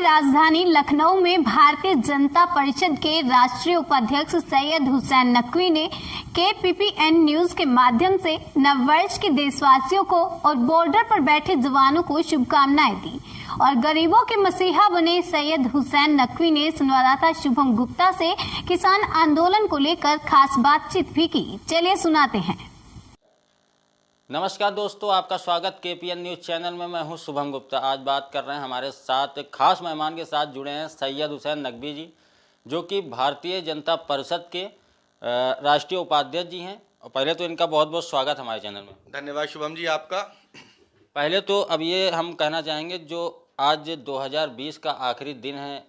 राजधानी लखनऊ में भारतीय जनता परिषद के राष्ट्रीय उपाध्यक्ष सैयद हुसैन नकवी ने KPPN न्यूज के माध्यम से नववर्ष के देशवासियों को और बॉर्डर पर बैठे जवानों को शुभकामनाएं दी। और गरीबों के मसीहा बने सैयद हुसैन नकवी ने संवाददाता शुभम गुप्ता से किसान आंदोलन को लेकर खास बातचीत भी की। चलिए सुनाते हैं। नमस्कार दोस्तों, आपका स्वागत KPN न्यूज़ चैनल में। मैं हूं शुभम गुप्ता। आज बात कर रहे हैं, हमारे साथ खास मेहमान के साथ जुड़े हैं सैयद हुसैन नकवी जी, जो कि भारतीय जनता परिषद के राष्ट्रीय उपाध्यक्ष जी हैं। और पहले तो इनका बहुत बहुत स्वागत हमारे चैनल में। धन्यवाद शुभम जी आपका। पहले तो अब ये हम कहना चाहेंगे, जो आज 2020 का आखिरी दिन है,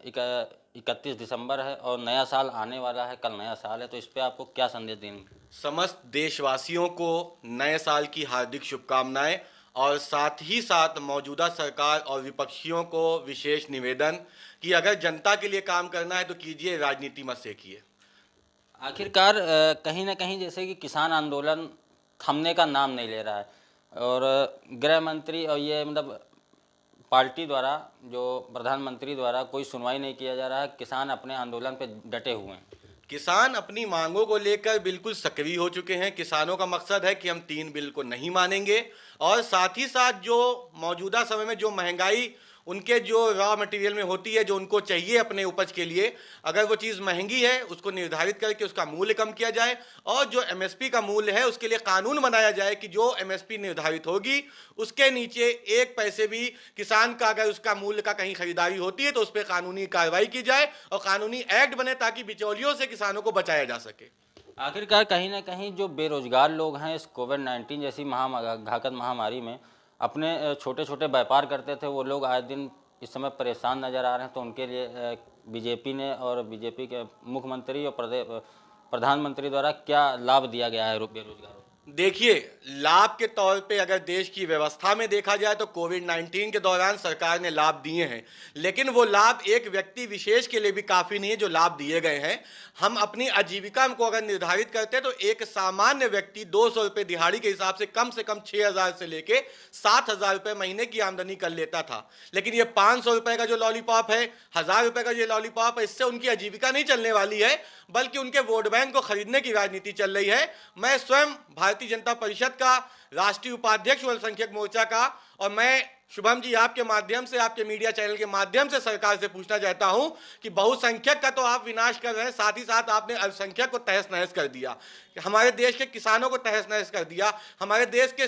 31 दिसंबर है और नया साल आने वाला है, कल नया साल है, तो इस पर आपको क्या संदेश देंगे? समस्त देशवासियों को नए साल की हार्दिक शुभकामनाएं और साथ ही साथ मौजूदा सरकार और विपक्षियों को विशेष निवेदन कि अगर जनता के लिए काम करना है तो कीजिए, राजनीति मत सेकिए। आखिरकार कहीं ना कहीं जैसे कि किसान आंदोलन थमने का नाम नहीं ले रहा है और गृह मंत्री और ये मतलब पार्टी द्वारा, जो प्रधानमंत्री द्वारा कोई सुनवाई नहीं किया जा रहा है। किसान अपने आंदोलन पे डटे हुए हैं। किसान अपनी मांगों को लेकर बिल्कुल सक्रिय हो चुके हैं। किसानों का मकसद है कि हम 3 बिल को नहीं मानेंगे और साथ ही साथ जो मौजूदा समय में जो महंगाई उनके जो रॉ मटेरियल में होती है, जो उनको चाहिए अपने उपज के लिए, अगर वो चीज़ महंगी है उसको निर्धारित करके उसका मूल्य कम किया जाए और जो MSP का मूल्य है उसके लिए कानून बनाया जाए कि जो MSP निर्धारित होगी उसके नीचे 1 पैसे भी किसान का अगर उसका मूल्य का कहीं खरीदारी होती है तो उस पर कानूनी कार्रवाई की जाए और कानूनी एक्ट बने ताकि बिचौलियों से किसानों को बचाया जा सके। आखिरकार कहीं ना कहीं जो बेरोजगार लोग हैं, इस कोविड-19 जैसी घातक महामारी में अपने छोटे छोटे व्यापार करते थे, वो लोग आए दिन इस समय परेशान नज़र आ रहे हैं। तो उनके लिए बीजेपी ने और बीजेपी के मुख्यमंत्री और प्रधानमंत्री द्वारा क्या लाभ दिया गया है बेरोजगारों को? देखिए, लाभ के तौर पे अगर देश की व्यवस्था में देखा जाए तो कोविड-19 के दौरान सरकार ने लाभ दिए हैं, लेकिन वो लाभ एक व्यक्ति विशेष के लिए भी काफ़ी नहीं है। जो लाभ दिए गए हैं, हम अपनी आजीविका को अगर निर्धारित करते हैं तो एक सामान्य व्यक्ति 200 रुपये दिहाड़ी के हिसाब से कम 6,000 से लेके 7,000 रुपये महीने की आमदनी कर लेता था। लेकिन ये 500 रुपये का जो लॉलीपॉप है, 1,000 रुपये का ये लॉलीपॉप है, इससे उनकी आजीविका नहीं चलने वाली है, बल्कि उनके वोट बैंक को खरीदने की राजनीति चल रही है। मैं स्वयं भारतीय जनता परिषद का राष्ट्रीय उपाध्यक्ष हूं अल्पसंख्यक मोर्चा का, और मैं शुभम जी आपके माध्यम से, आपके मीडिया चैनल के माध्यम से सरकार से पूछना चाहता हूं कि बहुसंख्यक का तो आप विनाश कर रहे हैं, साथ ही साथ आपने अल्पसंख्यक को तहस नहस कर दिया, हमारे देश के किसानों को तहस नहस कर दिया, हमारे देश के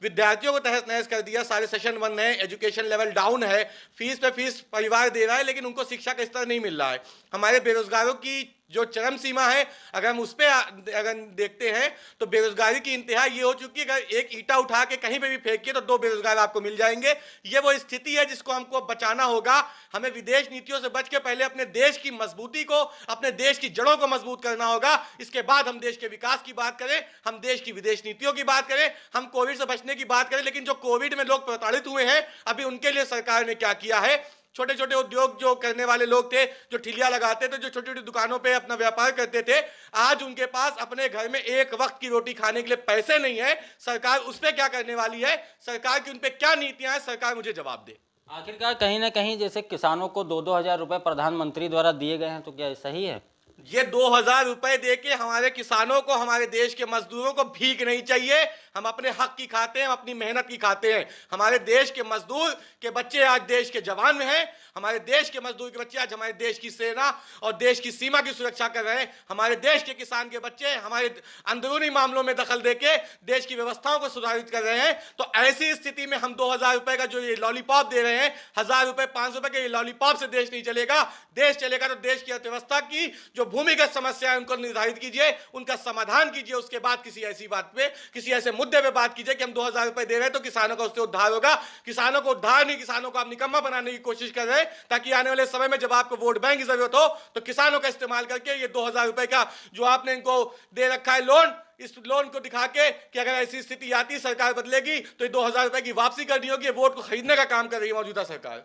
विद्यार्थियों को तहस नहस कर दिया। सारे सेशन 1 है, एजुकेशन लेवल डाउन है, फीस पे फीस परिवार दे रहा है लेकिन उनको शिक्षा का स्तर नहीं मिल रहा है। हमारे बेरोजगारों की जो चरम सीमा है, अगर हम उस पर अगर देखते हैं तो बेरोजगारी की इंतहा ये हो चुकी है, अगर एक ईंटा उठा के कहीं पे भी फेंकिए तो 2 बेरोजगार आपको मिल जाएंगे। ये वो स्थिति है जिसको हमको बचाना होगा। हमें विदेश नीतियों से बच के पहले अपने देश की मजबूती को, अपने देश की जड़ों को मजबूत करना होगा। इसके बाद हम देश के विकास की बात करें, हम देश की विदेश नीतियों की बात करें, हम कोविड से बचने की बात करें। लेकिन जो कोविड में लोग प्रताड़ित हुए हैं, अभी उनके लिए सरकार ने क्या किया है? छोटे छोटे उद्योग जो करने वाले लोग थे, जो ठिलिया लगाते थे, जो छोटी छोटी दुकानों पे अपना व्यापार करते थे, आज उनके पास अपने घर में एक वक्त की रोटी खाने के लिए पैसे नहीं है। सरकार उस पर क्या करने वाली है? सरकार की उन पे क्या नीतियां हैं? सरकार मुझे जवाब दे। आखिरकार कहीं ना कहीं जैसे किसानों को 2-2 हज़ार रुपये प्रधानमंत्री द्वारा दिए गए हैं, तो क्या सही है? ये 2,000 रुपए देके हमारे किसानों को, हमारे देश के मजदूरों को भीख नहीं चाहिए। हम अपने हक की खाते हैं, हम अपनी मेहनत की खाते हैं। हमारे देश के मजदूर के बच्चे आज देश के जवान में हैं। हमारे देश के मजदूर के बच्चे आज हमारे देश की सेना और देश की सीमा की सुरक्षा कर रहे हैं। हमारे देश के किसान के बच्चे हमारे अंदरूनी मामलों में दखल देके देश की व्यवस्थाओं को सुधारित कर रहे हैं। तो ऐसी स्थिति में हम 2,000 रुपए का जो ये लॉलीपॉप दे रहे हैं, 1,000 रुपए, 500 रुपए के ये लॉलीपॉप से देश नहीं चलेगा। देश चलेगा तो देश की अर्थव्यवस्था की जो भूमिगत समस्या है उनको निर्धारित कीजिए, उनका समाधान कीजिए। उसके बाद किसी ऐसी बात पे, किसी ऐसे मुद्दे पे बात कीजिए कि हम 2,000 रुपए दे रहे हैं तो किसानों का उससे उद्धार होगा। किसानों को उद्धार नहीं, किसानों को आप निकम्मा बनाने की कोशिश कर रहे हैं ताकि आने वाले समय में जब आपको वोट बैंक की जरूरत हो तो किसानों का इस्तेमाल करके ये 2,000 रुपए का जो आपने इनको दे रखा है लोन, इस लोन को दिखा के कि अगर ऐसी स्थिति आती, सरकार बदलेगी तो ये 2,000 रुपए की वापसी करनी होगी। वोट को खरीदने का काम कर रही है मौजूदा सरकार।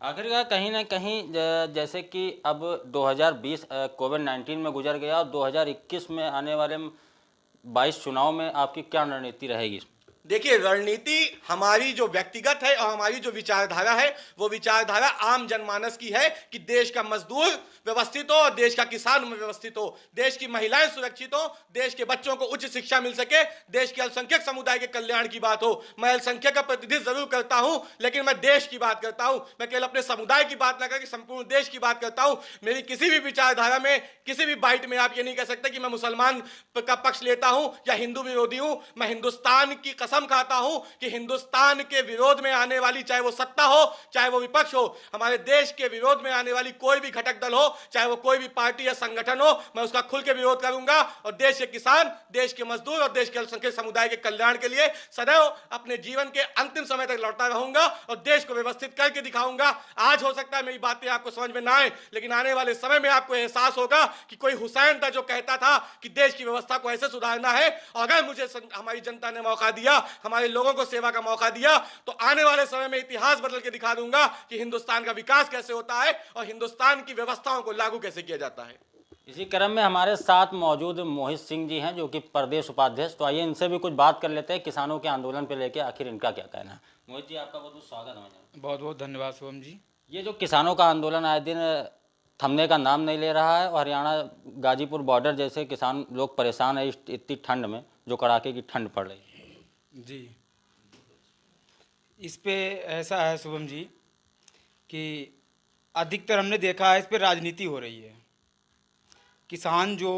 आखिरकार कहीं ना कहीं जैसे कि अब 2020 कोविड-19 में गुजर गया और 2021 में आने वाले 22 चुनाव में आपकी क्या रणनीति रहेगी? देखिए, रणनीति हमारी जो व्यक्तिगत है और हमारी जो विचारधारा है वो विचारधारा आम जनमानस की है कि देश का मजदूर व्यवस्थित हो और देश का किसान व्यवस्थित हो, देश की महिलाएं सुरक्षित हो, देश के बच्चों को उच्च शिक्षा मिल सके, देश के अल्पसंख्यक समुदाय के कल्याण की बात हो। मैं अल्पसंख्यक का प्रतिनिधित्व जरूर करता हूं, लेकिन मैं देश की बात करता हूं। मैं केवल अपने समुदाय की बात ना करके संपूर्ण देश की बात करता हूं। मेरी किसी भी विचारधारा में, किसी भी बाइट में आप ये नहीं कह सकते कि मैं मुसलमान का पक्ष लेता हूं या हिंदू विरोधी हूं। मैं हिंदुस्तान की कसम खाता हूं कि हिंदुस्तान के विरोध में आने वाली, चाहे वो सत्ता हो चाहे वो विपक्ष हो, हमारे देश के विरोध में आने वाली कोई भी घटक दल हो, चाहे वो कोई भी पार्टी या संगठन हो, मैं उसका खुल के विरोध करूंगा और देश के किसान, देश के मजदूर और देश के अल्पसंख्यक समुदाय के कल्याण के लिए सदैव अपने जीवन के अंतिम समय तक लड़ता रहूंगा और देश को व्यवस्थित करके दिखाऊंगा। आज हो सकता है मेरी बातें आपको समझ में ना आए, लेकिन आने वाले समय में आपको एहसास होगा कि कोई हुसैन था जो कहता था कि देश की व्यवस्था को ऐसे सुधारना है, और अगर मुझे हमारी जनता ने मौका दिया, हमारे लोगों को सेवा का मौका दिया, तो आने वाले समय में इतिहास बदल के दिखा दूंगा कि हिंदुस्तान का विकास कैसे होता है और हिंदुस्तान की व्यवस्थाओं को लागू कैसे किया जाता है। इसी क्रम में हमारे साथ मौजूद मोहित सिंह जी हैं, जो कि प्रदेश उपाध्यक्ष। तो आइए इनसे भी कुछ बात कर लेते हैं किसानों के आंदोलन पे लेके आखिर इनका क्या कहना है। मोहित जी, आपका बहुत बहुत स्वागत है। बहुत बहुत धन्यवाद शुभम जी। ये जो किसानों का आंदोलन आए दिन थमने का नाम नहीं ले रहा है और हरियाणा गाजीपुर बॉर्डर जैसे किसान लोग परेशान है इतनी ठंड में, जो कड़ाके की ठंड पड़ रही है जी, इस पे ऐसा है शुभम जी कि अधिकतर हमने देखा है इस पे राजनीति हो रही है। किसान जो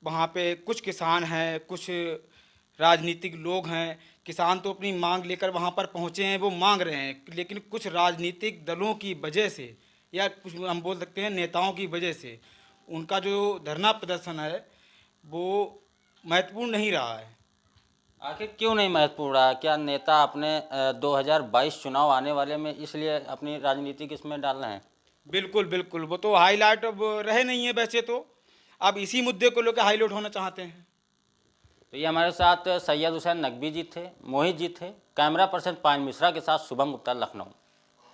वहाँ पे, कुछ किसान हैं, कुछ राजनीतिक लोग हैं, किसान तो अपनी मांग लेकर वहाँ पर पहुँचे हैं, वो मांग रहे हैं, लेकिन कुछ राजनीतिक दलों की वजह से या कुछ हम बोल सकते हैं नेताओं की वजह से उनका जो धरना प्रदर्शन है वो महत्वपूर्ण नहीं रहा है। आखिर क्यों नहीं महत्वपूर्ण रहा? क्या नेता अपने 2022 चुनाव आने वाले में इसलिए अपनी राजनीतिक इसमें डाल रहे हैं? बिल्कुल बिल्कुल, वो तो हाईलाइट अब रहे नहीं है, वैसे तो अब इसी मुद्दे को लेकर हाईलाइट होना चाहते हैं। तो ये हमारे साथ सैयद हुसैन नकवी जी थे, मोहित जी थे, कैमरा पर्सन पायन मिश्रा के साथ शुभम गुप्ता, लखनऊ।